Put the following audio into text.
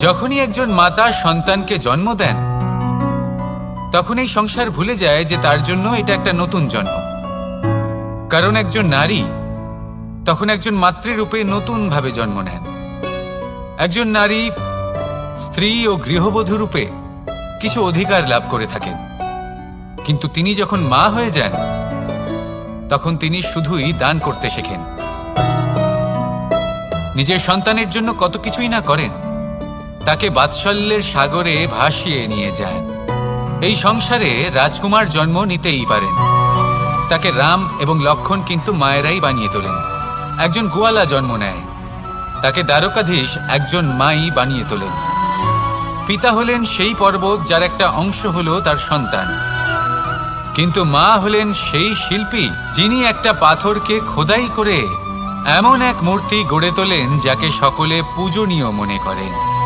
যখনই একজন মাতা সন্তানকে জন্ম দেন তখন এই সংসার ভুলে যায় যে তার জন্য এটা একটা নতুন জন্ম। কারণ একজন নারী তখন একজন মাতৃরূপে নতুনভাবে জন্ম নেন। একজন নারী স্ত্রী ও গৃহবধূ রূপে কিছু অধিকার লাভ করে থাকেন, কিন্তু তিনি যখন মা হয়ে যান তখন তিনি শুধুই দান করতে শেখেন। নিজের সন্তানের জন্য কত কিছুই না করেন, তাকে বাৎসল্যের সাগরে ভাসিয়ে নিয়ে যান। এই সংসারে রাজকুমার জন্ম নিতেই পারেন, তাকে রাম এবং লক্ষণ কিন্তু মায়েরাই বানিয়ে তোলেন। একজন গোয়ালা জন্ম নেয়, তাকে দ্বারকাধীশ একজন মাই বানিয়ে তোলেন। পিতা হলেন সেই পর্বত যার একটা অংশ হলো তার সন্তান, কিন্তু মা হলেন সেই শিল্পী যিনি একটা পাথরকে খোদাই করে এমন এক মূর্তি গড়ে তোলেন যাকে সকলে পূজনীয় মনে করেন।